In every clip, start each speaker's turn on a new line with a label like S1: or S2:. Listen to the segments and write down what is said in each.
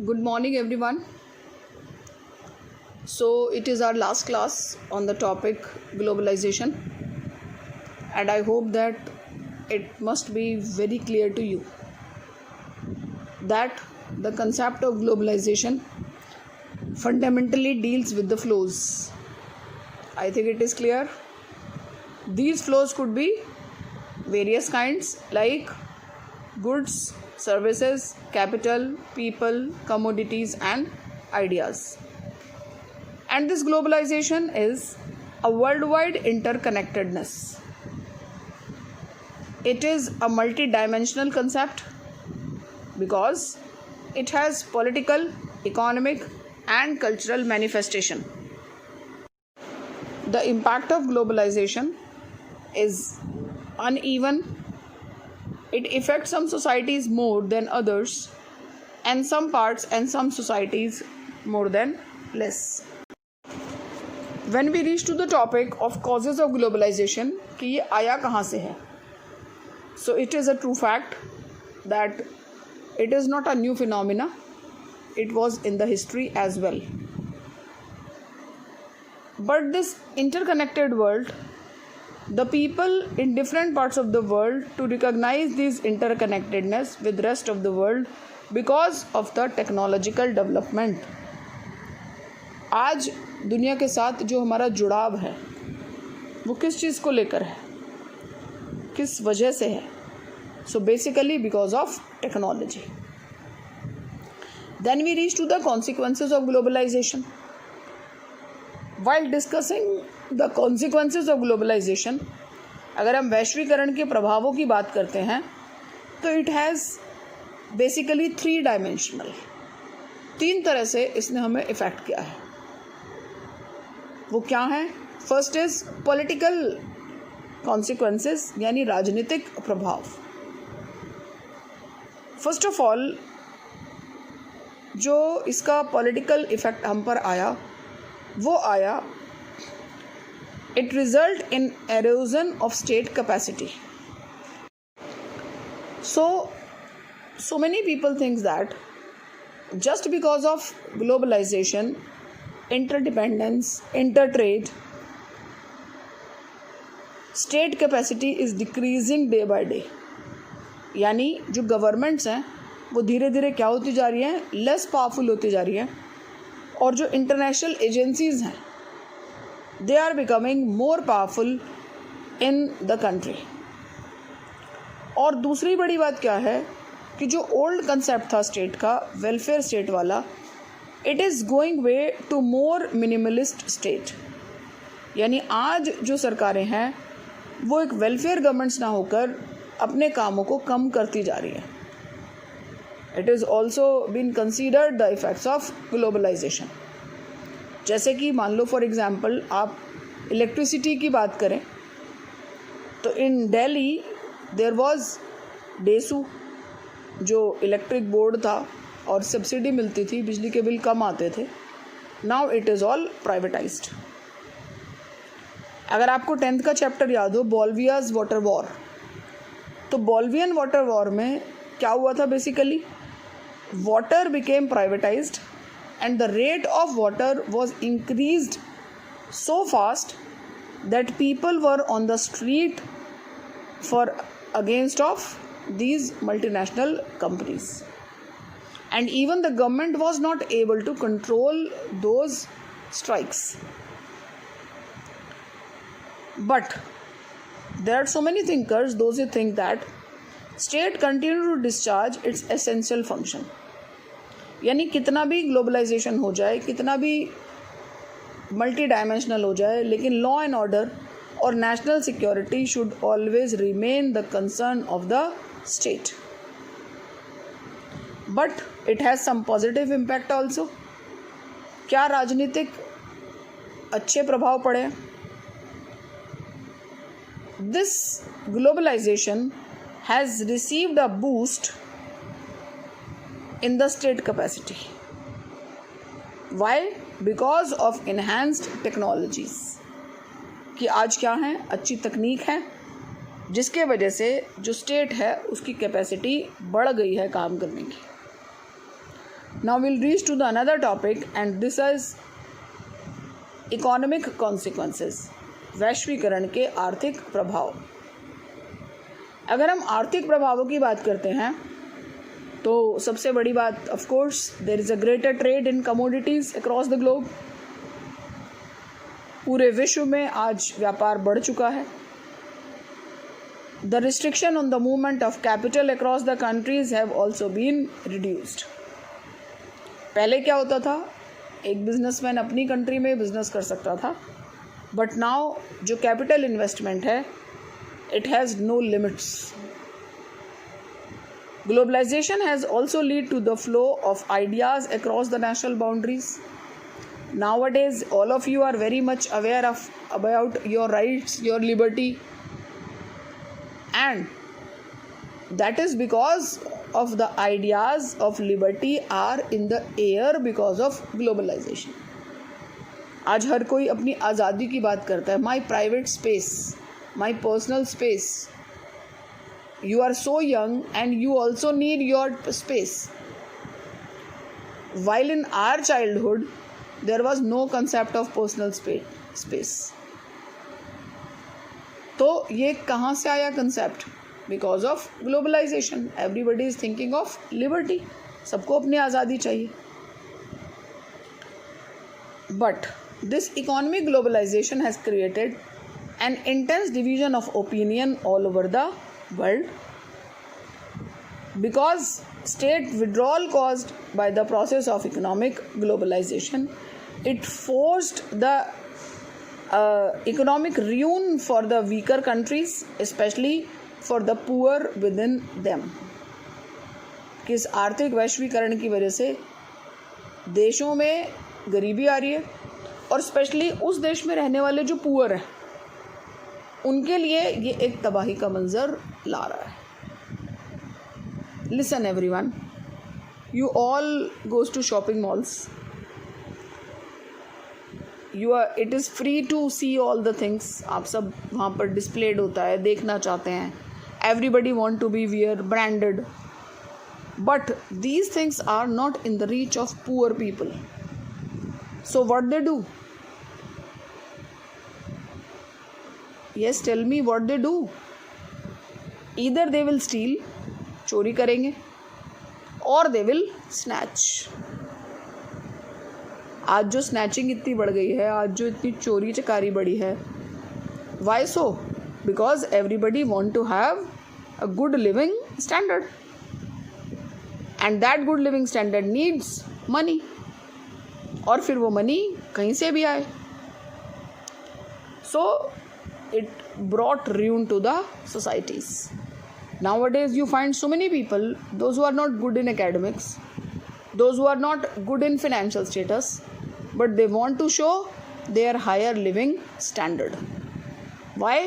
S1: Good morning, everyone. So, it is our last class on the topic globalization, and I hope that it must be very clear to you that the concept of globalization fundamentally deals with the flows. I think it is clear. These flows could be various kinds like goods, services, capital, people, commodities, and ideas. And this globalization is a worldwide interconnectedness. It is a multidimensional concept because it has political, economic, and cultural manifestation. The impact of globalization is uneven. It affects some societies more than others, and some parts and some societies more than less. When we reach to the topic of causes of globalization, कि ये आया कहाँ से है, so it is a true fact that it is not a new phenomena. It was in the history as well. But this interconnected world, the people in different parts of the world to recognize this interconnectedness with rest of the world because of the technological development. आज दुनिया के साथ जो हमारा जुड़ाव है वो किस चीज़ को लेकर है, किस वजह से है? So basically because of technology. Then we reach to the consequences of globalization. While discussing the consequences of globalization, अगर हम वैश्वीकरण के प्रभावों की बात करते हैं तो it has basically three dimensional. तीन तरह से इसने हमें इफेक्ट किया है. वो क्या है? फर्स्ट इज पॉलिटिकल कॉन्सिक्वेंसेस, यानी राजनीतिक प्रभाव. फर्स्ट ऑफ ऑल जो इसका पॉलिटिकल इफेक्ट हम पर आया वो आया, it result in halogen of state capacity. so many people think that just because of globalization, interdependence, intertrade, state capacity is decreasing day by day. यानी जो गवर्नमेंट्स हैं वो धीरे धीरे क्या होती जा रही हैं, लेस पावरफुल होती जा रही हैं, और जो इंटरनेशनल एजेंसीज हैं they are becoming more powerful in the country. और दूसरी बड़ी बात क्या है कि जो ओल्ड कंसेप्ट था स्टेट का, वेलफेयर स्टेट वाला, it is going way to more minimalist state. यानी आज जो सरकारें हैं वो एक वेलफेयर गवर्नमेंट्स ना होकर अपने कामों को कम करती जा रही है. It is also been considered the effects of globalisation. जैसे कि मान लो फॉर एग्जांपल आप इलेक्ट्रिसिटी की बात करें तो in Delhi there was DESU, जो इलेक्ट्रिक बोर्ड था और सब्सिडी मिलती थी, बिजली के बिल कम आते थे. Now it is all privatised. अगर आपको 10th का चैप्टर याद हो, बोल्वियाज वाटर वॉर, तो बोल्वियन वाटर वॉर में क्या हुआ था? Basically water became privatised and the rate of water was increased so fast that people were on the street for against of these multinational companies, and even the government was not able to control those strikes. But there are so many thinkers, those who think that state continue to discharge its essential function. यानी कितना भी globalisation हो जाए, कितना भी multi dimensional हो जाए, लेकिन लॉ एंड ऑर्डर और national security should always remain the concern of the state. But it has some positive impact also. क्या राजनीतिक अच्छे प्रभाव पड़े? This globalization has received a boost in the state capacity. Why? Because of enhanced technologies. कि आज क्या है, अच्छी तकनीक है जिसके वजह से जो स्टेट है उसकी कैपेसिटी बढ़ गई है काम करने की. Now we'll reach to the another topic, and this is economic consequences, वैश्वीकरण के आर्थिक प्रभाव। अगर हम आर्थिक प्रभावों की बात करते हैं तो सबसे बड़ी बात of course there is a greater trade in commodities across the globe. पूरे विश्व में आज व्यापार बढ़ चुका है। The restriction on the movement of capital across the countries have also been reduced. पहले क्या होता था, एक बिजनेसमैन अपनी कंट्री में बिजनेस कर सकता था, बट नाउ जो कैपिटल इन्वेस्टमेंट है it has no limits. Globalisation has also lead to the flow of ideas across the national boundaries. Nowadays all of you are very much aware about your rights, your liberty, and that is because of the ideas of liberty are in the air because of globalization. आज हर कोई अपनी आज़ादी की बात करता है, my private space, my personal space. You are so young and you also need your space. While in our childhood there was no concept of personal space. तो ये कहाँ से आया concept? Because of globalisation. Everybody is thinking of liberty, सबको अपनी आज़ादी चाहिए। But this economic globalisation has created an intense division of opinion all over the world because state withdrawal caused by the process of economic globalization, it forced the economic ruin for the weaker countries, especially for the poor within them. किस आर्थिक वैश्वीकरण की वजह से देशों में गरीबी आ रही है, और स्पेशली उस देश में रहने वाले जो पुअर हैं उनके लिए ये एक तबाही का मंजर ला रहा है। Listen everyone, you all goes to shopping malls. It is free to see all the things. आप सब वहाँ पर displayed होता है, देखना चाहते हैं। Everybody want to be wear branded, but these things are not in the reach of poor people. So what they do? Yes, tell me what they do. Either they will steal, चोरी करेंगे, और they will snatch. आज जो snatching इतनी बढ़ गई है, आज जो इतनी चोरी चकारी बढ़ी है, why so? Because everybody want to have a good living standard, and that good living standard needs money, और फिर वो मनी कहीं से भी आए। So it brought ruin to the societies. Nowadays you find so many people, those who are not good in academics, those who are not good in financial status, but they want to show their higher living standard. Why?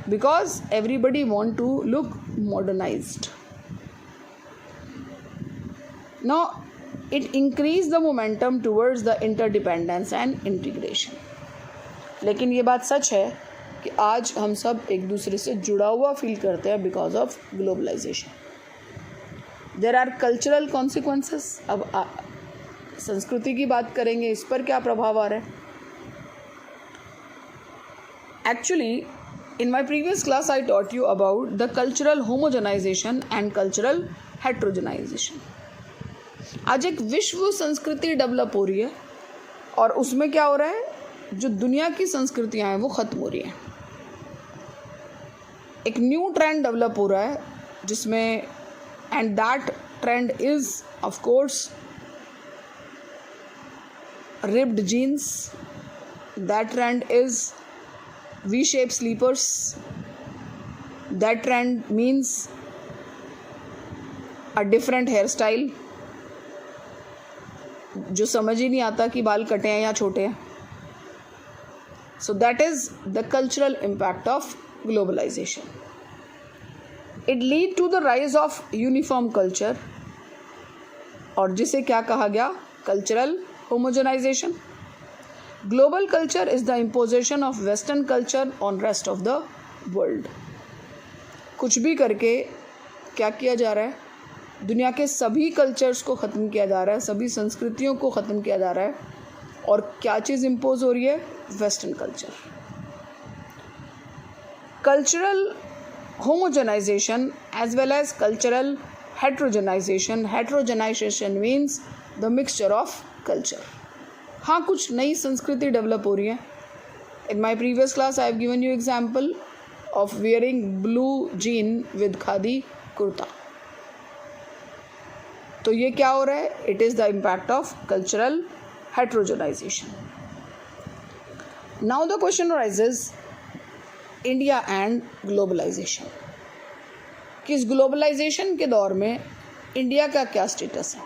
S1: Because everybody want to look modernized. Now it increase the momentum towards the interdependence and integration. लेकिन ये बात सच है कि आज हम सब एक दूसरे से जुड़ा हुआ फील करते हैं because of globalisation. There are cultural consequences. अब संस्कृति की बात करेंगे, इस पर क्या प्रभाव आ रहा है? Actually in my previous class I taught you about the cultural homogenisation and cultural heterogenisation. आज एक विश्व संस्कृति डेवलप हो रही है, और उसमें क्या हो रहा है, जो दुनिया की संस्कृतियाँ हैं वो ख़त्म हो रही हैं। एक न्यू ट्रेंड डेवलप हो रहा है जिसमें, and that trend is of course ripped jeans. That trend is V-shaped sleepers. That trend means a different hairstyle, जो समझ ही नहीं आता कि बाल कटे हैं या छोटे हैं। So that is the cultural impact of globalization. It lead to the rise of uniform culture, और जिसे क्या कहा गया, cultural homogenization. Global culture is the imposition of Western culture on rest of the world. कुछ भी करके क्या किया जा रहा है, दुनिया के सभी कल्चर्स को ख़त्म किया जा रहा है, सभी संस्कृतियों को ख़त्म किया जा रहा है, और क्या चीज़ इम्पोज हो रही है? Western culture. Cultural homogenization as well as cultural heterogenization. Heterogenization means the mixture of culture. हाँ, कुछ नई संस्कृति डेवलप हो रही है. In my previous class I have given you example of wearing blue jean with khadi kurta. तो ये क्या हो रहा है? It is the impact of cultural heterogenization. Now the question raises, India and globalization. कि इस ग्लोबलाइजेशन के दौर में इंडिया का क्या स्टेटस है?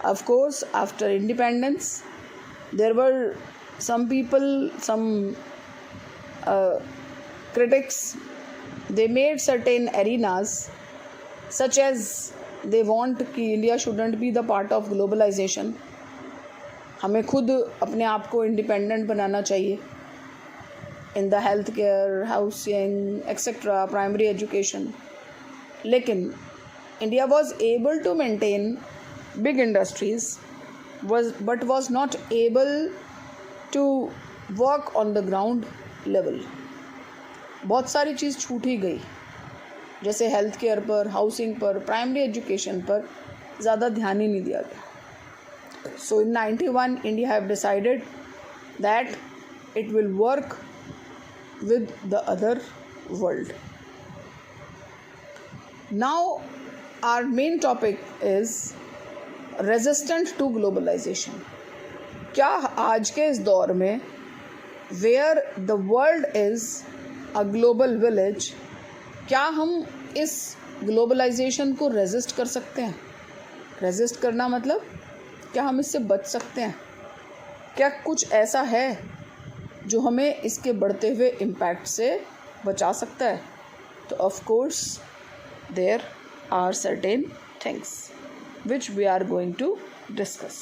S1: Of course after independence there were some people, some critics, they made certain arenas such as they want कि India shouldn't be the part of globalization. हमें खुद अपने आप को इंडिपेंडेंट बनाना चाहिए in the health care, housing etcetera, primary education. लेकिन India was able to maintain big industries but was not able to work on the ground level. बहुत सारी चीज़ छूट ही गई, जैसे हेल्थ केयर पर, हाउसिंग पर, प्राइमरी एजुकेशन पर ज़्यादा ध्यान ही नहीं दिया गया. So in 91 India have decided that it will work with the other world. Now our main topic is resistant to globalization. क्या आज के इस दौर में where the world is a global village, क्या हम इस globalization को resist कर सकते हैं? resist करना मतलब क्या हम इससे बच सकते हैं? क्या कुछ ऐसा है जो हमें इसके बढ़ते हुए इम्पैक्ट से बचा सकता है? तो of course there are certain things which we are going to discuss.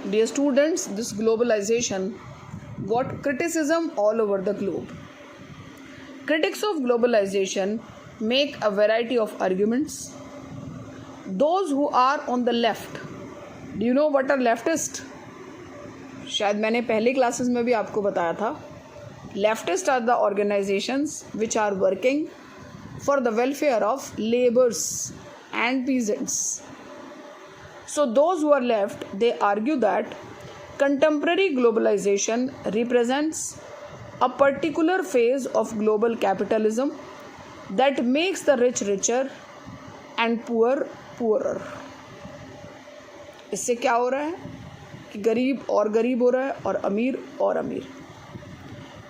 S1: Dear students, this globalisation got criticism all over the globe. Critics of globalisation make a variety of arguments. Those who are on the left, do you know what are leftist? शायद मैंने पहले classes में भी आपको बताया था. Leftist are the organisations which are working for the welfare of labours and peasants. So those who are left, they argue that contemporary globalisation represents a particular phase of global capitalism that makes the rich richer and poor poorer. इससे क्या हो रहा है कि गरीब और गरीब हो रहा है और अमीर.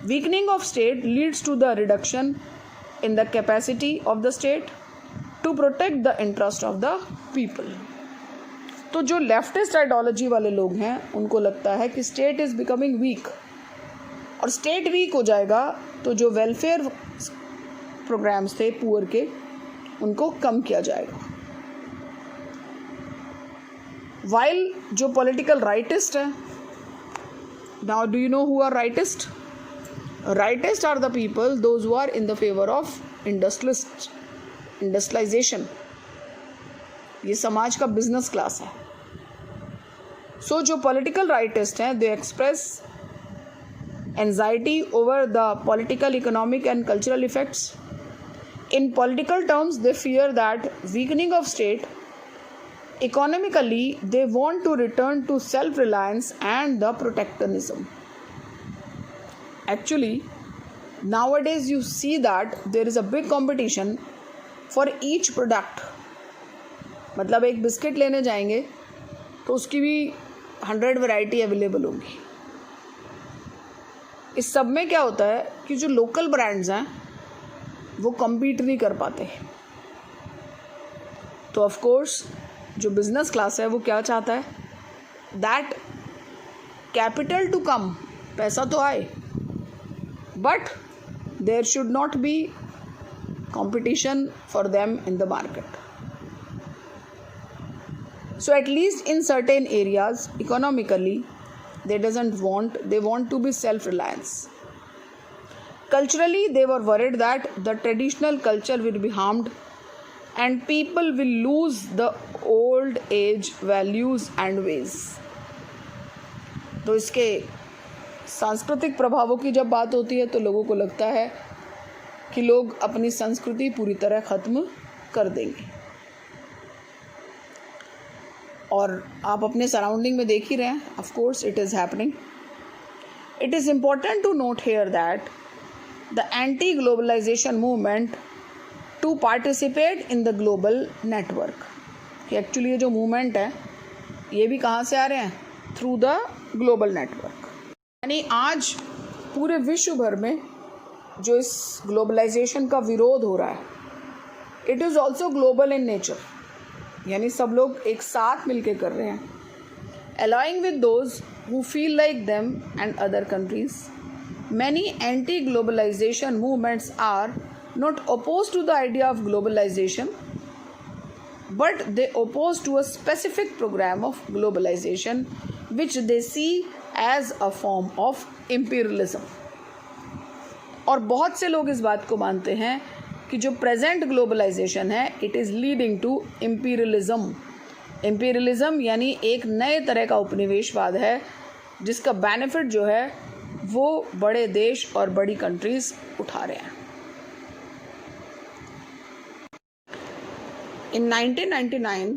S1: Weakening of state leads to the reduction in the capacity of the state to protect the interest of the people. तो जो लेफ्टिस्ट आइडियोलॉजी वाले लोग हैं उनको लगता है कि स्टेट इज़ बिकमिंग वीक, और स्टेट वीक हो जाएगा तो जो वेलफेयर प्रोग्राम्स थे पुअर के उनको कम किया जाएगा. While जो पॉलिटिकल राइटिस्ट हैं, now do you know who are rightist? Rightist are the people those who are in the favor of industrialization. ये समाज का बिजनेस क्लास है. सो जो पॉलिटिकल राइटिस्ट हैं, they express anxiety over the political, economic and cultural effects. In political terms, they fear that weakening of state. Economically, they want to return to self-reliance and the protectionism. Actually, nowadays you see that there is a big competition for each product. मतलब एक biscuit लेने जाएंगे तो उसकी भी 100 variety available होंगी. इस सब में क्या होता है कि जो लोकल ब्रांड्स हैं वो compete नहीं कर पाते. तो ऑफ कोर्स जो बिजनेस क्लास है वो क्या चाहता है? दैट कैपिटल टू कम, पैसा तो आए, but there should not be competition for them in the market. So at least in certain areas economically they want to be self-reliance. Culturally they were worried that the traditional culture will be harmed and people will lose the old age values and ways. तो इसके सांस्कृतिक प्रभावों की जब बात होती है तो लोगों को लगता है कि लोग अपनी संस्कृति पूरी तरह ख़त्म कर देंगे, और आप अपने सराउंडिंग में देख ही रहे हैं. Of course it is happening. It is important to note here that the anti globalisation movement to participate in the global network. Actually ये जो मूवमेंट है ये भी कहाँ से आ रहे हैं? Through the global network. यानी आज पूरे विश्व भर में जो इस ग्लोबलाइजेशन का विरोध हो रहा है, it is also global in nature. यानी सब लोग एक साथ मिलके कर रहे हैं. Aligning with those who feel like them and other countries, many anti globalization movements are not opposed to the idea of globalization, but they oppose to a specific program of globalization which they see as a form of imperialism. और बहुत से लोग इस बात को मानते हैं कि जो प्रेजेंट ग्लोबलाइजेशन है it is leading to imperialism. Imperialism यानी एक नए तरह का उपनिवेशवाद है जिसका बेनिफिट जो है वो बड़े देश और बड़ी कंट्रीज उठा रहे हैं. In 1999,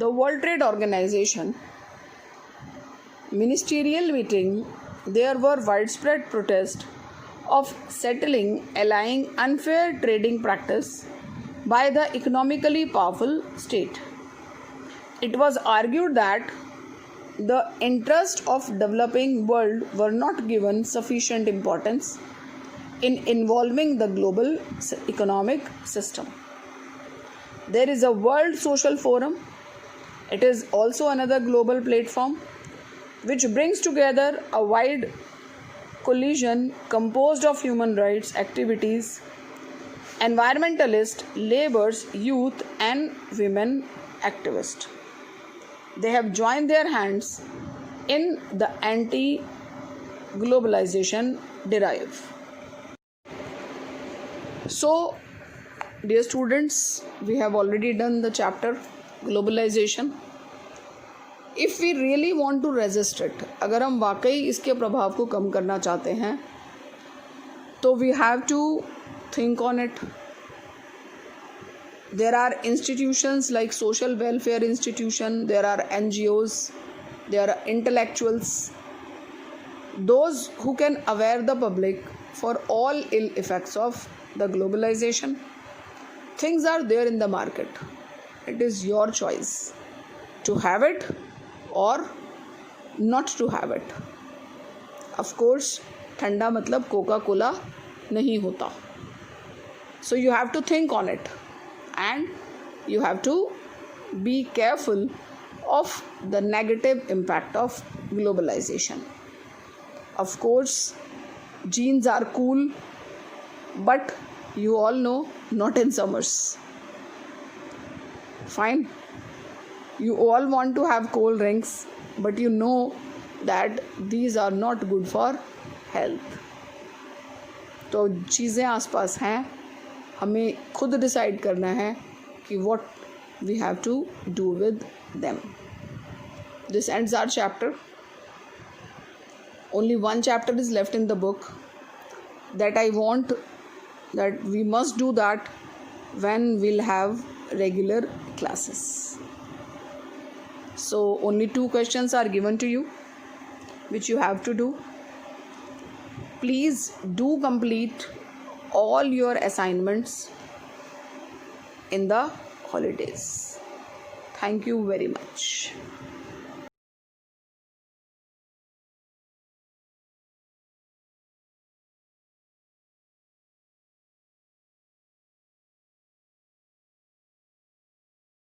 S1: the World Trade Organization ministerial meeting, there were widespread protests of settling allying unfair trading practice by the economically powerful state. It was argued that the interests of developing world were not given sufficient importance in involving the global economic system. There is a World Social Forum. It is also another global platform which brings together a wide coalition composed of human rights activities, environmentalists, laborers, youth and women activists. They have joined their hands in the anti-globalization drive. So, dear students, we have already done the chapter globalization. If we really want to resist it, अगर हम वाकई इसके प्रभाव को कम करना चाहते हैं तो we have to think on it. There are institutions like social welfare institution, there are NGOs, there are intellectuals, those who can aware the public for all ill effects of the globalization. Things are there in the market. It is your choice to have it or not to have it. Of course, ठंडा मतलब Coca Cola नहीं होता. So you have to think on it and you have to be careful of the negative impact of globalization. Of course, jeans are cool, but you all know, not in summers. Fine. You all want to have cold drinks, but you know that these are not good for health. तो चीज़ें आसपास हैं, हमें खुद decide करना है कि what we have to do with them. This ends our chapter. Only one chapter is left in the book that I want that we must do that when we'll have regular classes. So only 2 questions are given to you which you have to do. Please do complete all your assignments in the holidays. Thank you very much.